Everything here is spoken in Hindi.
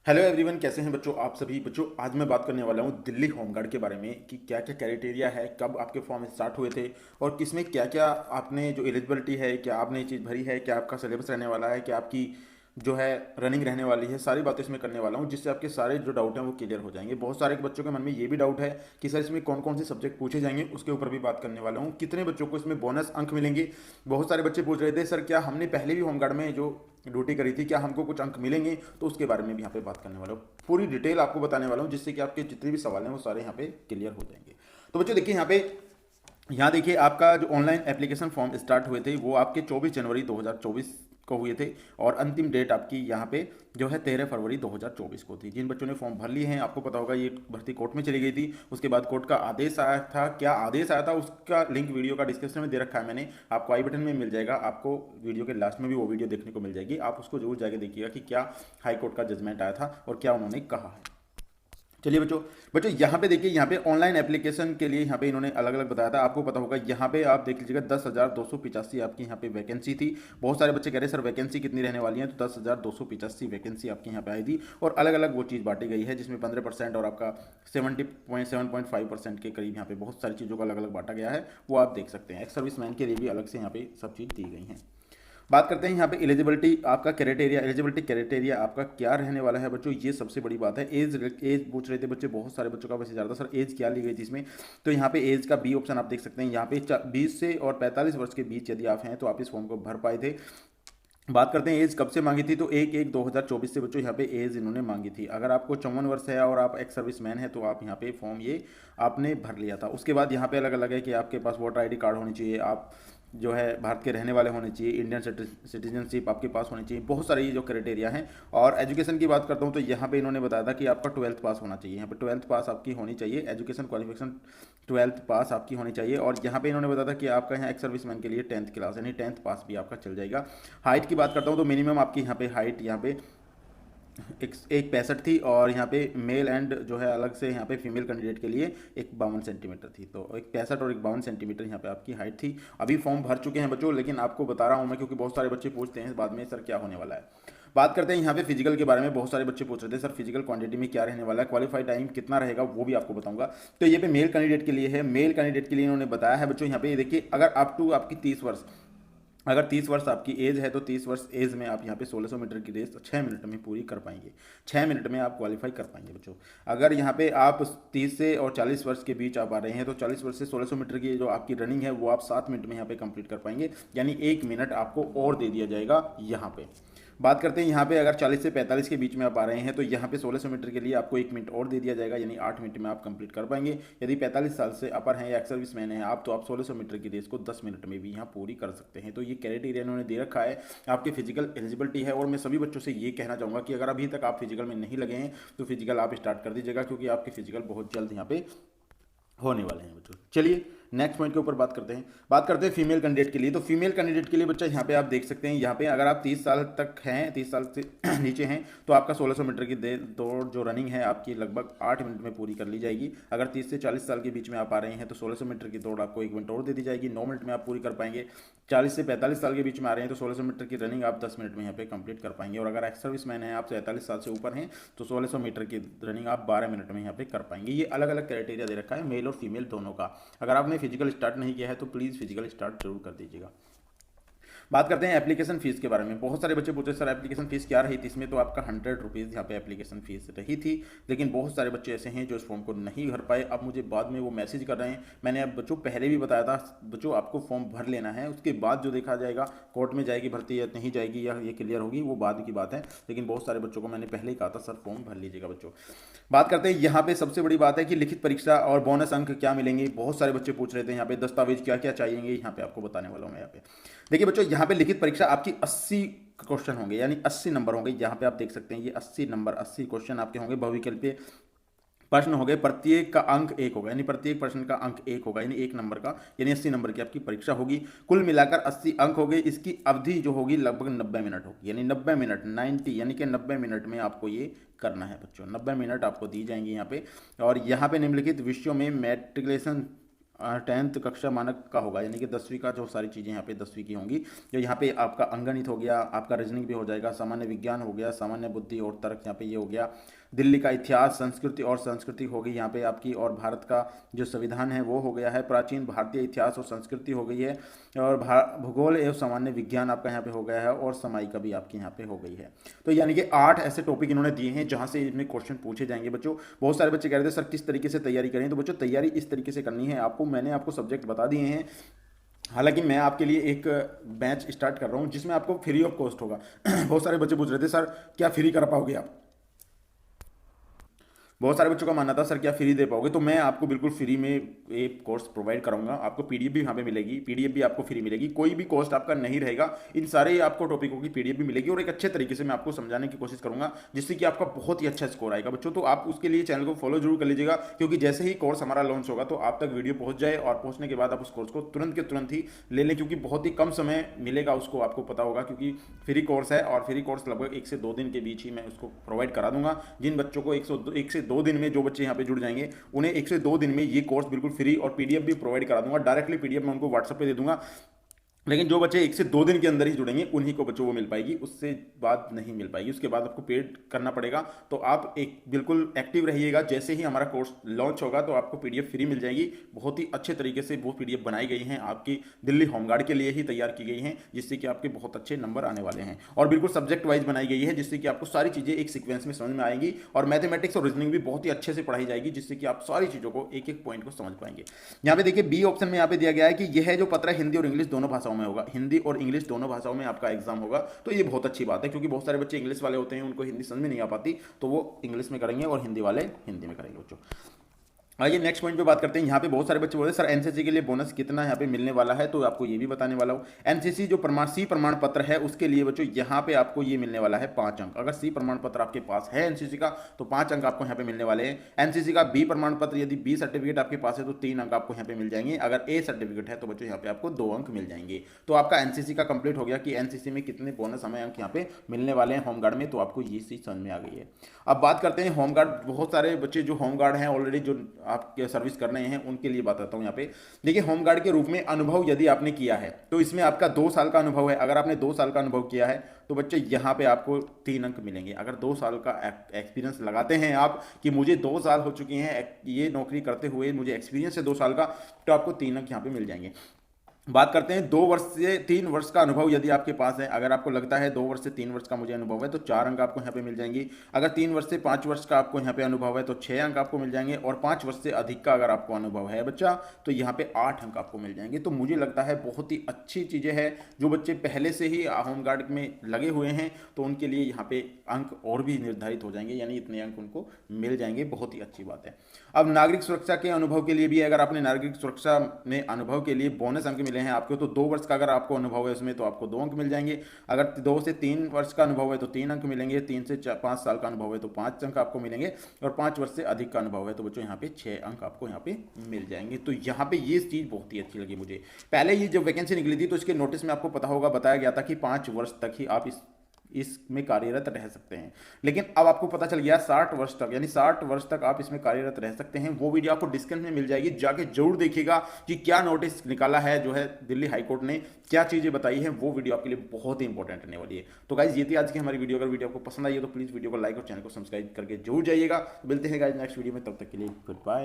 हेलो एवरीवन, कैसे हैं बच्चों? आप सभी बच्चों, आज मैं बात करने वाला हूं दिल्ली होमगार्ड के बारे में कि क्या क्या क्राइटेरिया है, कब आपके फॉर्म स्टार्ट हुए थे और किसमें क्या क्या आपने जो एलिजिबिलिटी है, क्या आपने ये चीज़ भरी है, क्या आपका सिलेबस रहने वाला है, क्या आपकी जो है रनिंग रहने वाली है। सारी बातें इसमें करने वाला हूं जिससे आपके सारे जो डाउट हैं वो क्लियर हो जाएंगे। बहुत सारे बच्चों के मन में ये भी डाउट है कि सर इसमें कौन कौन से सब्जेक्ट पूछे जाएंगे, उसके ऊपर भी बात करने वाला हूँ। कितने बच्चों को इसमें बोनस अंक मिलेंगे। बहुत सारे बच्चे पूछ रहे थे सर क्या हमने पहले भी होमगार्ड में जो ड्यूटी करी थी क्या हमको कुछ अंक मिलेंगे, तो उसके बारे में भी यहाँ पे बात करने वाला हूँ। पूरी डिटेल आपको बताने वाला हूँ जिससे कि आपके जितने भी सवाल हैं वो सारे यहाँ पे क्लियर हो जाएंगे। तो बच्चों देखिए यहाँ देखिए आपका जो ऑनलाइन एप्लीकेशन फॉर्म स्टार्ट हुए थे वो आपके 24 जनवरी 2024 को हुए थे और अंतिम डेट आपकी यहाँ पे जो है 13 फरवरी 2024 को थी। जिन बच्चों ने फॉर्म भर लिए हैं आपको पता होगा ये भर्ती कोर्ट में चली गई थी, उसके बाद कोर्ट का आदेश आया था। क्या आदेश आया था उसका लिंक वीडियो का डिस्क्रिप्शन में दे रखा है मैंने, आपको आई बटन में मिल जाएगा। आपको वीडियो के लास्ट में भी वो वीडियो देखने को मिल जाएगी, आप उसको जरूर जाके देखिएगा कि क्या हाई कोर्ट का जजमेंट आया था और क्या उन्होंने कहा है। चलिए बच्चों बच्चों यहाँ पे देखिए, यहाँ पे ऑनलाइन एप्लीकेशन के लिए यहाँ पे इन्होंने अलग अलग बताया था। आपको पता होगा यहाँ पे आप देख लीजिएगा 10,285 आपकी यहाँ पे वैकेंसी थी। बहुत सारे बच्चे कह रहे हैं सर वैकेंसी कितनी रहने वाली है, तो 10,285 वैकेंसी आपकी यहाँ पे आई थी और अलग अलग वो चीज़ बांटी गई है जिसमें 15% और आपका 7.5% के करीब यहाँ पे बहुत सारी चीज़ों को अलग अलग बांटा गया है। वो आप देख सकते हैं। एक्स सर्विसमैन के लिए भी अलग से यहाँ पे सब चीज़ दी गई है। बात करते हैं यहाँ पे एलिजिबिलिटी आपका क्राइटेरिया, एलिजिबिलिटी क्राइटेरिया आपका क्या रहने वाला है बच्चों, ये सबसे बड़ी बात है। एज एज पूछ रहे थे बच्चे, बहुत सारे बच्चों का वैसे ज़्यादा सर एज क्या ली गई थी इसमें, तो यहाँ पे एज का बी ऑप्शन आप देख सकते हैं। यहाँ पे 20 से और 45 वर्ष के बीच यदि आप हैं तो आप इस फॉर्म को भर पाए थे। बात करते हैं एज कब से मांगी थी, तो 1/1/2024 से बच्चों यहाँ पे एज इन्होंने मांगी थी। अगर आपको 54 वर्ष है और आप एक्स सर्विसमैन है तो आप यहाँ पे फॉर्म ये आपने भर लिया था। उसके बाद यहाँ पे अलग अलग है कि आपके पास वोटर आईडी कार्ड होनी चाहिए, आप जो है भारत के रहने वाले होने चाहिए, इंडियन सिटीजनशिप आपके पास होनी चाहिए। बहुत सारे ये जो क्राइटेरिया हैं। और एजुकेशन की बात करता हूँ तो यहाँ पे इन्होंने बताया था कि आपका 12th पास होना चाहिए। यहाँ पे 12th पास आपकी होनी चाहिए, एजुकेशन क्वालिफिकेशन 12th पास आपकी होनी चाहिए। और यहाँ पे इन्होंने बताया था कि आपका यहाँ एक्स सर्विसमैन के लिए 10th क्लास यानी 10th पास भी आपका चल जाएगा। हाइट की बात करता हूँ तो मिनिमम आपकी यहाँ पे हाइट यहाँ पे एक 65 थी और यहाँ पे मेल एंड जो है अलग से यहाँ पे फीमेल कैंडिडेट के लिए एक 52 सेंटीमीटर थी। तो एक 65 और एक 52 सेंटीमीटर यहाँ पे आपकी हाइट थी। अभी फॉर्म भर चुके हैं बच्चों, लेकिन आपको बता रहा हूँ मैं क्योंकि बहुत सारे बच्चे पूछते हैं बाद में सर क्या होने वाला है। बात करते हैं यहाँ पे फिजिकल के बारे में। बहुत सारे बच्चे पूछ रहे थे सर फिजिकल क्वांटिटी में क्या रहने वाला है, क्वालिफाइड टाइम कितना रहेगा, वो भी आपको बताऊंगा। तो ये पे मेल कैंडिडेट के लिए है। मेल कैंडिडेट के लिए इन्होंने बताया है बच्चों यहाँ पे देखिए, अगर अप टू आपकी 30 वर्ष, अगर 30 वर्ष आपकी एज है तो 30 वर्ष एज में आप यहाँ पे 1600 मीटर की रेस 6 मिनट में पूरी कर पाएंगे। 6 मिनट में आप क्वालिफाई कर पाएंगे बच्चों। अगर यहाँ पे आप 30 से और 40 वर्ष के बीच आप आ रहे हैं तो 40 वर्ष से 1600 मीटर की जो आपकी रनिंग है वो आप 7 मिनट में यहाँ पे कंप्लीट कर पाएंगे, यानी 1 मिनट आपको और दे दिया जाएगा यहाँ पे। बात करते हैं यहाँ पे अगर 40 से 45 के बीच में आप आ रहे हैं तो यहाँ पे 1600 मीटर के लिए आपको 1 मिनट और दे दिया जाएगा, यानी 8 मिनट में आप कंप्लीट कर पाएंगे। यदि 45 साल से अपर हैं या एक्स सर्विसमैन हैं आप, तो आप 1600 मीटर की रेस को 10 मिनट में भी यहाँ पूरी कर सकते हैं। तो ये क्राइटेरिया इन्होंने दे रखा है, आपकी फिजिकल एलिजिबिलिटी है। और मैं सभी बच्चों से ये कहना चाहूँगा कि अगर अभी तक आप फिजिकल में नहीं लगे हैं तो फिजिकल आप स्टार्ट कर दीजिएगा, क्योंकि आपके फिजिकल बहुत जल्द यहाँ पे होने वाले हैं बच्चों। चलिए नेक्स्ट पॉइंट के ऊपर बात करते हैं। बात करते हैं फीमेल कैंडिडेट के लिए। तो फीमेल कैंडिडेट के लिए बच्चा यहाँ पे आप देख सकते हैं, यहाँ पे अगर आप 30 साल तक हैं, 30 साल से नीचे हैं, तो आपका 1600 मीटर की दौड़ जो रनिंग है आपकी लगभग 8 मिनट में पूरी कर ली जाएगी। अगर 30 से 40 साल के बीच में आप आ रहे हैं तो 1600 मीटर की दौड़ आपको 1 मिनट और दे दी जाएगी, 9 मिनट में आप पूरी कर पाएंगे। 40 से 45 साल के बीच में आ रहे हैं तो 1600 मीटर की रनिंग आप 10 मिनट में यहाँ पे कंप्लीट कर पाएंगे। और अगर एक्स सर्विसमैन है, आप 43 साल से ऊपर हैं, तो 1600 मीटर की रनिंग आप 12 मिनट में यहाँ पे कर पाएंगे। ये अलग अलग क्राइटेरिया दे रखा है मेल और फीमेल दोनों का। अगर आपने फिजिकल स्टार्ट नहीं किया है तो प्लीज़ फिजिकल स्टार्ट जरूर कर दीजिएगा। बात करते हैं एप्लीकेशन फीस के बारे में। बहुत सारे बच्चे पूछते सर एप्लीकेशन फीस क्या रही थी इसमें, तो आपका 100 रुपीज़ यहाँ पे एप्लीकेशन फीस रही थी। लेकिन बहुत सारे बच्चे ऐसे हैं जो इस फॉर्म को नहीं भर पाए। अब मुझे बाद में वो मैसेज कर रहे हैं। मैंने अब बच्चों पहले भी बताया था बच्चों आपको फॉर्म भर लेना है, उसके बाद जो देखा जाएगा कोर्ट में जाएगी भर्ती या नहीं जाएगी या ये क्लियर होगी वो बाद की बात है। लेकिन बहुत सारे बच्चों को मैंने पहले ही कहा था सर फॉर्म भर लीजिएगा बच्चों। बात करते हैं यहाँ पे सबसे बड़ी बात है कि लिखित परीक्षा और बोनस अंक क्या मिलेंगे। बहुत सारे बच्चे पूछ रहे थे यहाँ पे दस्तावेज क्या क्या चाहिए, यहाँ पे आपको बताने वाला हूँ मैं। यहाँ पे देखिए बच्चों, यहाँ पे लिखित परीक्षा आपकी 80 क्वेश्चन होंगे, यानी 80 नंबर होंगे। यहाँ पे आप देख सकते हैं ये 80 नंबर, 80 क्वेश्चन आपके होंगे। बहुविकल्पीय प्रश्न हो गए, प्रत्येक का अंक 1 होगा, यानी प्रत्येक प्रश्न का अंक 1 होगा, यानी 1 नंबर का, यानी 80 नंबर की आपकी परीक्षा होगी। कुल मिलाकर 80 अंक हो गए। इसकी अवधि जो होगी लगभग 90 मिनट होगी, यानी 90 मिनट 90, यानी कि 90 मिनट में आपको ये करना है बच्चों। 90 मिनट आपको दी जाएंगी यहाँ पे। और यहाँ पे निम्नलिखित विषयों में मैट्रिकुलेशन 10th कक्षा मानक का होगा, यानी कि 10वीं का जो सारी चीज़ें यहाँ पे 10वीं की होंगी। जो यहाँ पे आपका अंगणित हो गया, आपका रीजनिंग भी हो जाएगा, सामान्य विज्ञान हो गया, सामान्य बुद्धि और तर्क यहाँ पे ये हो गया, दिल्ली का इतिहास, संस्कृति और संस्कृति हो गई यहाँ पे आपकी, और भारत का जो संविधान है वो हो गया है, प्राचीन भारतीय इतिहास और संस्कृति हो गई है, और भूगोल एवं सामान्य विज्ञान आपका यहाँ पे हो गया है, और समाई भी आपकी यहाँ पे हो गई है। तो यानी कि 8 ऐसे टॉपिक इन्होंने दिए हैं जहाँ से इसमें क्वेश्चन पूछे जाएंगे बच्चों। बहुत सारे बच्चे कह रहे थे सर किस तरीके से तैयारी करें, तो बच्चों तैयारी इस तरीके से करनी है आपको, मैंने आपको सब्जेक्ट बता दिए हैं। हालांकि मैं आपके लिए एक बैच स्टार्ट कर रहा हूँ जिसमें आपको फ्री ऑफ कॉस्ट होगा। बहुत सारे बच्चे पूछ रहे थे सर क्या फ्री कर पाओगे आप, बहुत सारे बच्चों का मानना था सर क्या फ्री दे पाओगे, तो मैं आपको बिल्कुल फ्री में एक कोर्स प्रोवाइड कराऊंगा। आपको पीडीएफ भी यहाँ पे मिलेगी, पीडीएफ भी आपको फ्री मिलेगी, कोई भी कॉस्ट आपका नहीं रहेगा। इन सारे आपको टॉपिकों की पीडीएफ भी मिलेगी और एक अच्छे तरीके से मैं आपको समझाने की कोशिश करूंगा जिससे कि आपका बहुत ही अच्छा स्कोर आएगा बच्चों। तो आप उसके लिए चैनल को फॉलो जरूर कर लीजिएगा, क्योंकि जैसे ही कोर्स हमारा लॉन्च होगा तो आप तक वीडियो पहुंच जाए, और पहुंचने के बाद आप उस कोर्स को तुरंत के तुरंत ही ले लें, क्योंकि बहुत ही कम समय मिलेगा उसको, आपको पता होगा, क्योंकि फ्री कोर्स है और फ्री कोर्स लगभग 1 से 2 दिन के बीच ही मैं उसको प्रोवाइड करा दूंगा। जिन बच्चों को 1 से 2 दिन में, जो बच्चे यहाँ पे जुड़ जाएंगे उन्हें 1 से 2 दिन में ये कोर्स बिल्कुल फ्री और पीडीएफ भी प्रोवाइड करा दूंगा। डायरेक्टली पीडीएफ मैं उनको व्हाट्सएप पे दे दूंगा, लेकिन जो बच्चे 1 से 2 दिन के अंदर ही जुड़ेंगे उन्हीं को बच्चों को मिल पाएगी, उससे बाद नहीं मिल पाएगी। उसके बाद आपको पेड करना पड़ेगा। तो आप एक बिल्कुल एक्टिव रहिएगा, जैसे ही हमारा कोर्स लॉन्च होगा तो आपको पीडीएफ फ्री मिल जाएगी। बहुत ही अच्छे तरीके से वो पीडीएफ बनाई गई हैं, आपकी दिल्ली होमगार्ड के लिए ही तैयार की गई हैं, जिससे कि आपके बहुत अच्छे नंबर आने वाले हैं, और बिल्कुल सब्जेक्ट वाइज बनाई गई है, जिससे कि आपको सारी चीज़ें एक सीक्वेंस में समझ में आएंगी, और मैथमेटिक्स और रीजनिंग भी बहुत ही अच्छे से पढ़ाई जाएगी, जिससे कि आप सारी चीज़ों को एक एक पॉइंट को समझ पाएंगे। यहाँ पे देखिए बी ऑप्शन में यहाँ पे दिया गया है कि यह जो पत्र हिंदी और इंग्लिश दोनों भाषाओं में होगा, हिंदी और इंग्लिश दोनों भाषाओं में आपका एग्जाम होगा। तो ये बहुत अच्छी बात है, क्योंकि बहुत सारे बच्चे इंग्लिश वाले होते हैं, उनको हिंदी समझ में नहीं आ पाती, तो वो इंग्लिश में करेंगे और हिंदी वाले हिंदी में करेंगे बच्चों। आइए नेक्स्ट पॉइंट पे बात करते हैं। यहाँ पे बहुत सारे बच्चे बोल रहे हैं सर एनसीसी के लिए बोनस कितना यहाँ पे मिलने वाला है, तो आपको ये भी बताने वाला हूँ। एनसीसी जो सी प्रमाण पत्र है उसके लिए बच्चों यहाँ पे आपको ये मिलने वाला है 5 अंक। अगर सी प्रमाण पत्र आपके पास है एनसीसी का तो 5 अंक आपको यहाँ पे मिलने वाले हैं। एनसीसी का बी प्रमाण पत्र, यदि बी सर्टिफिकेट आपके पास है तो 3 अंक आपको यहाँ पे मिल जाएंगे। अगर ए सर्टिफिकेट है तो बच्चों यहाँ पे आपको 2 अंक मिल जाएंगे। तो आपका एनसीसी का कंप्लीट हो गया कि एनसीसी में कितने बोनस हमें अंक यहाँ पे मिलने वाले हैं होमगार्ड में, तो आपको ये चीज समझ में आ गई है। अब बात करते हैं होमगार्ड। बहुत सारे बच्चे जो होमगार्ड हैं ऑलरेडी, जो आपके सर्विस कर रहे हैं, उनके लिए बताता हूं। यहाँ पे देखिए होमगार्ड के रूप में अनुभव यदि आपने किया है तो इसमें आपका 2 साल का अनुभव है। अगर आपने 2 साल का अनुभव किया है तो बच्चे यहाँ पे आपको 3 अंक मिलेंगे। अगर 2 साल का एक्सपीरियंस लगाते हैं आप कि मुझे 2 साल हो चुकी हैं ये नौकरी करते हुए, मुझे एक्सपीरियंस है 2 साल का, तो आपको 3 अंक यहाँ पे मिल जाएंगे। बात करते हैं 2 वर्ष से 3 वर्ष का अनुभव यदि आपके पास है। अगर आपको लगता है 2 वर्ष से 3 वर्ष का मुझे अनुभव है तो 4 अंक आपको यहाँ पे मिल जाएंगी। अगर 3 वर्ष से 5 वर्ष का आपको यहाँ पे अनुभव है तो 6 अंक आपको मिल जाएंगे, और 5 वर्ष से अधिक का अगर आपको अनुभव है बच्चा तो यहाँ पे 8 अंक आपको मिल जाएंगे। तो मुझे लगता है बहुत ही अच्छी चीज़ें हैं। जो बच्चे पहले से ही होमगार्ड में लगे हुए हैं तो उनके लिए यहाँ पे अंक और भी निर्धारित हो जाएंगे, यानी इतने अंक उनको मिल जाएंगे। बहुत ही अच्छी बात है। अब नागरिक सुरक्षा के अनुभव के लिए भी, अगर आपने नागरिक सुरक्षा में अनुभव के लिए बोनस अंक मिले हैं आपको, तो 2 वर्ष का अगर आपको अनुभव है उसमें तो आपको 2 अंक मिल जाएंगे। अगर 2 से 3 वर्ष का अनुभव है तो 3 अंक मिलेंगे। 3 से 5 साल का अनुभव है तो 5 अंक आपको मिलेंगे, और 5 वर्ष से अधिक का अनुभव है तो बच्चों यहाँ पे 6 अंक आपको यहाँ पे मिल जाएंगे। तो यहाँ पे ये चीज़ बहुत ही अच्छी लगी मुझे। पहले ये जब वैकेंसी निकली थी तो इसके नोटिस में आपको पता होगा बताया गया था कि 5 वर्ष तक ही आप इसमें कार्यरत रह सकते हैं, लेकिन अब आपको पता चल गया 60 वर्ष तक, यानी 60 वर्ष तक आप इसमें कार्यरत रह सकते हैं। वो वीडियो आपको डिस्क्रिप्शन में मिल जाएगी, जाके जरूर देखिएगा कि क्या नोटिस निकाला है, जो है दिल्ली हाईकोर्ट ने क्या चीज़ें बताई हैं। वो वीडियो आपके लिए बहुत ही इंपॉर्टेंट रहने वाली है। तो गाइज ये थी आज की हमारी वीडियो। अगर वीडियो आपको पसंद आई है तो प्लीज़ वीडियो को लाइक और चैनल को सब्सक्राइब करके जरूर जाइएगा। मिलते हैं गाइज नेक्स्ट वीडियो में, तब तक के लिए गुड बाय।